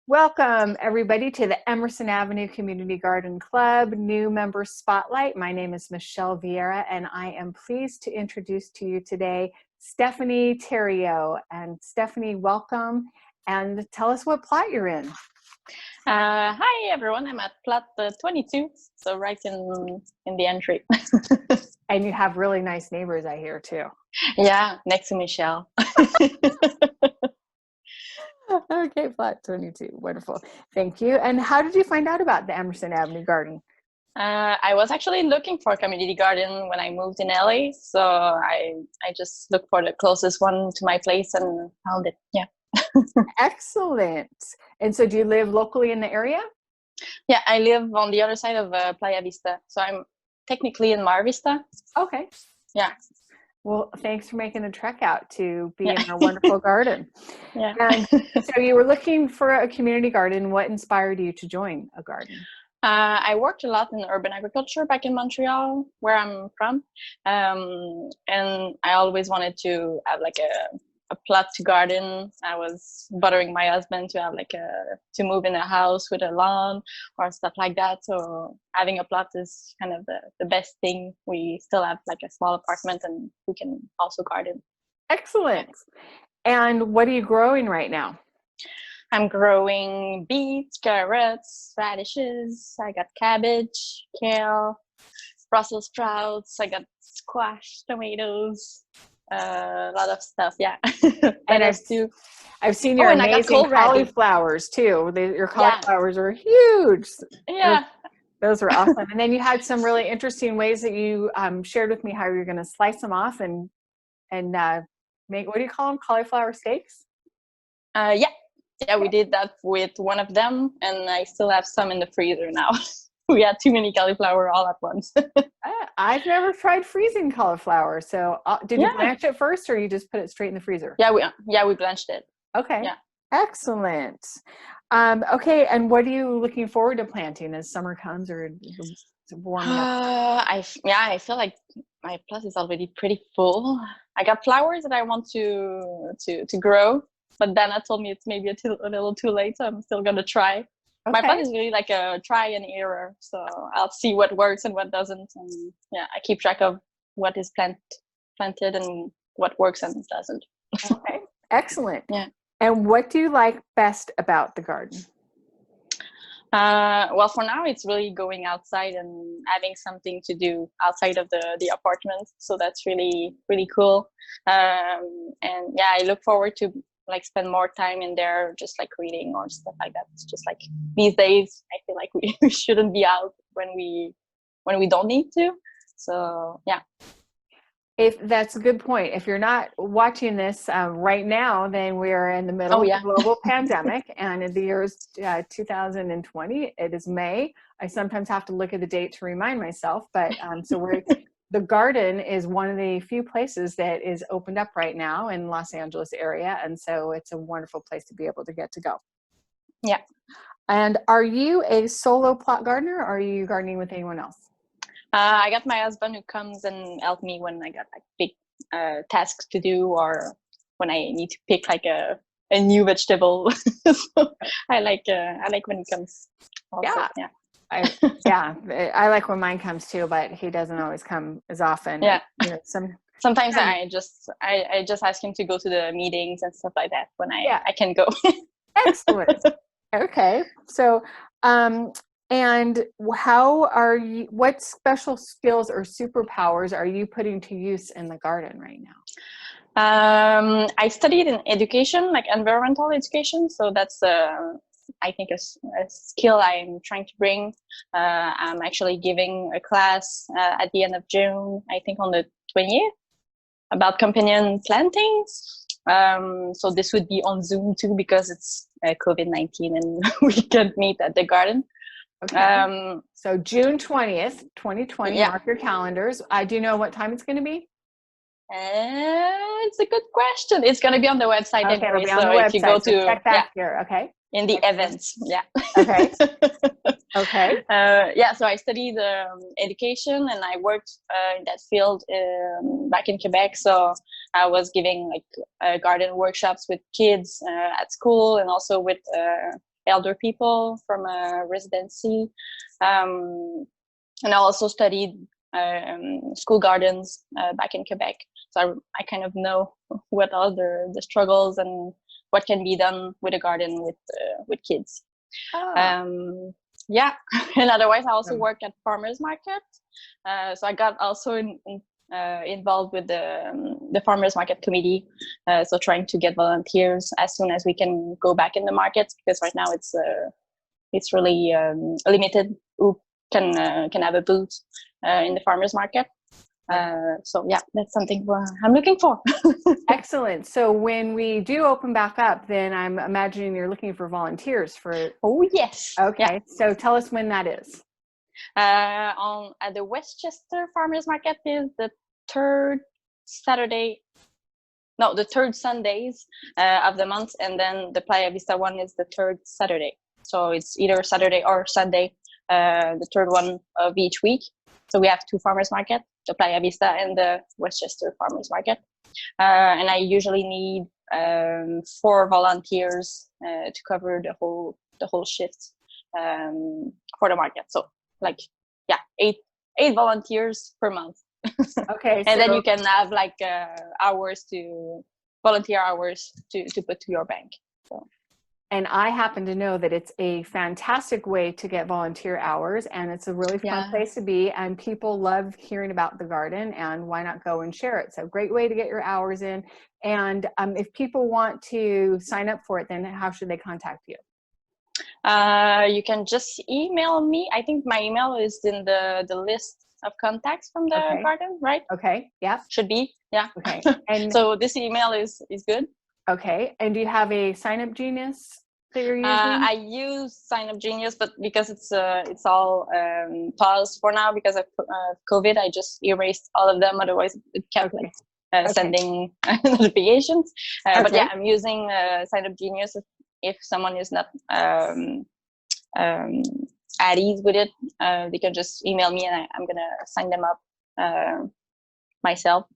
Welcome, everybody, to the Emerson Avenue Community Garden Club New Member Spotlight. My name is Michelle Vieira, and I am pleased to introduce to you today Stephanie Theriault. And Stephanie, welcome, and tell us what plot you're in. Hi, everyone. I'm at plot 22, so right in the entry. And you have really nice neighbors, I hear, too. Yeah, next to Michelle. Okay, plot 22. Wonderful. Thank you. And how did you find out about the Emerson Avenue Garden? I was actually looking for a community garden when I moved in LA, so I just looked for the closest one to my place and found it. Yeah. Excellent. And so do you live locally in the area? Yeah, I live on the other side of Playa Vista, so I'm technically in Mar Vista. Okay. Yeah. Well, thanks for making the trek out to be in our wonderful garden. Yeah. And so you were looking for a community garden. What inspired you to join a garden? I worked a lot in urban agriculture back in Montreal, where I'm from. And I always wanted to have like a plot to garden. I was bothering my husband to have to move in a house with a lawn or stuff like that. So having a plot is kind of the best thing. We still have like a small apartment and we can also garden. Excellent. And what are you growing right now? I'm growing beets, carrots, radishes. I got cabbage, kale, Brussels sprouts. I got squash, tomatoes, a lot of stuff. Yeah. And I've seen your amazing cauliflowers too. Your cauliflowers are huge. Yeah. Those are awesome. And then you had some really interesting ways that you shared with me how you're going to slice them off and make, what do you call them? Cauliflower steaks? Yeah, we did that with one of them, and I still have some in the freezer now. We had too many cauliflower all at once. I've never tried freezing cauliflower. So did you blanch it first, or you just put it straight in the freezer? Yeah, we blanched it. Okay. Yeah. Excellent. Okay, and what are you looking forward to planting as summer comes or warming up? I feel like my plot is already pretty full. I got flowers that I want to grow. But Dana told me it's maybe a little too late, so I'm still gonna try. Okay. My plan is really like a try and error, so I'll see what works and what doesn't, and I keep track of what is planted and what works and doesn't. Okay, excellent. Yeah. And what do you like best about the garden? Well, for now, it's really going outside and having something to do outside of the apartment, so that's really cool. And I look forward to spend more time in there, just like reading or stuff like that. It's just like these days, I feel like we shouldn't be out when we don't need to. So yeah. If that's a good point. If you're not watching this right now, then we're in the middle of the global pandemic, and the year is 2020. It is May. I sometimes have to look at the date to remind myself, but so the garden is one of the few places that is opened up right now in Los Angeles area. And so it's a wonderful place to be able to get to go. Yeah. And are you a solo plot gardener, or are you gardening with anyone else? I got my husband who comes and helps me when I got like big tasks to do, or when I need to pick like a new vegetable. So I like when he comes also. Yeah. I like when mine comes too, but he doesn't always come as often. Yeah. Sometimes I just ask him to go to the meetings and stuff like that when I can go. Excellent. Okay. So, and what special skills or superpowers are you putting to use in the garden right now? I studied in education, like environmental education. So that's I think a skill I'm trying to bring. I'm actually giving a class at the end of June, I think on the 20th, about companion plantings. So this would be on Zoom too, because it's COVID-19 and we can't meet at the garden. Okay. So June 20th, 2020, mark your calendars. Do you know what time it's going to be? It's a good question. It's going to be on the website anyway. So if you go to check back here, okay. In the events, Okay. Okay. So I studied education and I worked in that field back in Quebec. So I was giving garden workshops with kids at school, and also with elder people from a residency. And I also studied school gardens back in Quebec. So I kind of know what are the struggles and what can be done with a garden with kids. Yeah, and otherwise I also work at farmers market. So I got also involved with the farmers market committee. So trying to get volunteers as soon as we can go back in the markets, because right now it's really limited who can have a booth in the farmers market. So yeah, that's something I'm looking for. Excellent. So when we do open back up, then I'm imagining you're looking for volunteers for. Oh yes. Okay. Yeah. So tell us when that is. At the Westchester Farmers Market is the third Sundays of the month, and then the Playa Vista one is the third Saturday. So it's either Saturday or Sunday, the third one of each week. So we have two farmers market, the Playa Vista and the Westchester Farmers Market. And I usually need 4 volunteers to cover the whole shift for the market. So like, yeah, 8 volunteers per month. Okay. And then you can have like volunteer hours to put to your bank. So. And I happen to know that it's a fantastic way to get volunteer hours, and it's a really fun place to be, and people love hearing about the garden, and why not go and share it? So great way to get your hours in. And if people want to sign up for it, then how should they contact you? You can just email me. I think my email is in the list of contacts from the garden, right? Okay. Yeah. Should be. Yeah. Okay. And so this email is good. Okay. And do you have a Sign Up Genius that you're using? I use Sign Up Genius, but because it's all paused for now because of COVID, I just erased all of them. Otherwise, it kept sending notifications. But yeah, I'm using Sign Up Genius. If someone is not at ease with it, they can just email me, and I'm gonna sign them up myself.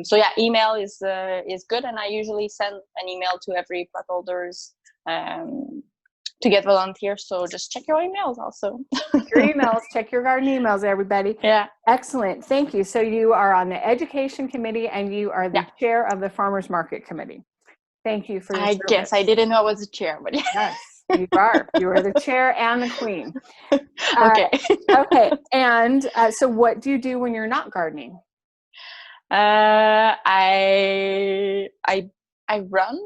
So yeah, email is good, and I usually send an email to every plot holders to get volunteers. So just check your emails also. Your emails, check your garden emails, everybody. Yeah. Excellent. Thank you. So you are on the education committee, and you are the chair of the farmers market committee. Thank you for your service. Guess I didn't know I was the chair, but yes, you are. You are the chair and the queen. Okay. Okay. And so what do you do when you're not gardening? I run,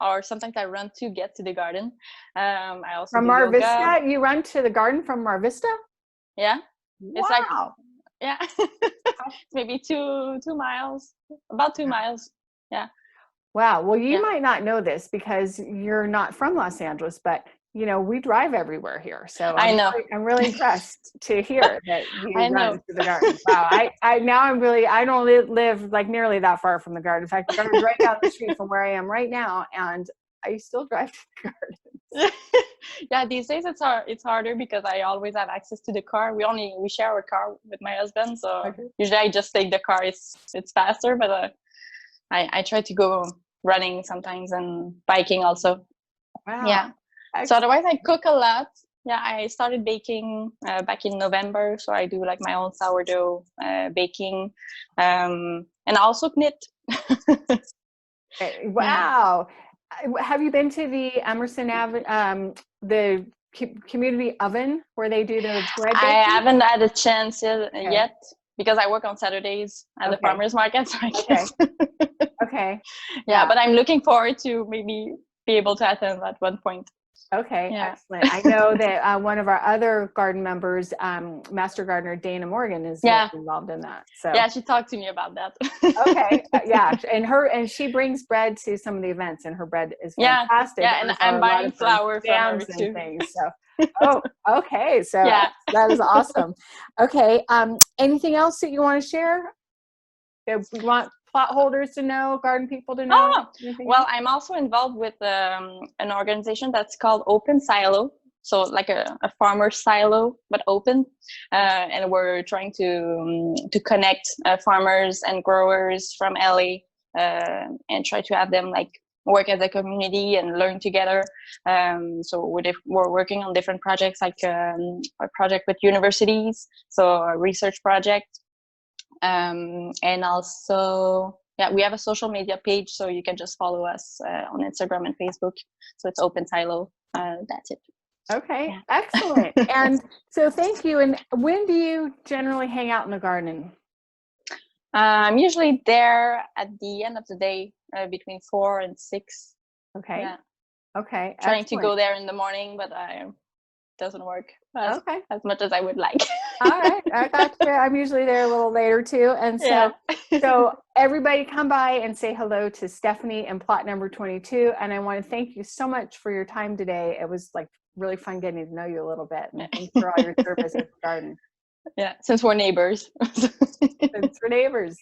or sometimes I run to get to the garden. I also from Mar Vista. You run to the garden from Mar Vista? Yeah. Wow. It's like, yeah, maybe 2 miles, about 2 miles. Yeah. Wow. Well, you might not know this because you're not from Los Angeles, but you know, we drive everywhere here. So I'm really impressed to hear that you run to the garden. Wow. I don't live like nearly that far from the garden. In fact, the garden's right down the street from where I am right now, and I still drive to the garden. Yeah, these days it's harder because I always have access to the car. We share a car with my husband, so usually I just take the car. It's faster, but I try to go running sometimes and biking also. Wow. Yeah. Excellent. So otherwise I cook a lot. Yeah, I started baking back in November. So I do like my own sourdough baking, and I also knit. Wow. Have you been to the Emerson the community oven where they do the bread baking? I haven't had a chance yet because I work on Saturdays at the farmers market. So I guess. Okay. Yeah, but I'm looking forward to maybe be able to attend at one point. Okay, excellent. I know that one of our other garden members, Master Gardener Dana Morgan, is involved in that. So yeah, she talked to me about that. Okay, and she brings bread to some of the events, and her bread is fantastic. Yeah, and I'm buying flour from her too. And things, so. Okay, so that is awesome. Okay, anything else that you want to share? That we want plot holders to know, garden people to know? Well, I'm also involved with an organization that's called Open Silo. So like a farmer silo, but open. And we're trying to connect farmers and growers from LA and try to have them like work as a community and learn together. So we're working on different projects, like a project with universities, so a research project. And also, yeah, we have a social media page, so you can just follow us on Instagram and Facebook. So it's Open Silo. That's it. Okay, yeah. Excellent. And so thank you. And when do you generally hang out in the garden? I'm usually there at the end of the day, between 4 and 6. Okay. Yeah. Okay. Trying to go there in the morning, but doesn't work as much as I would like. All right. I got you. I'm usually there a little later too. And so, so everybody come by and say hello to Stephanie and plot number 22. And I want to thank you so much for your time today. It was like really fun getting to know you a little bit. And thanks for all your service at the garden. Yeah, since we're neighbors. Since we're neighbors.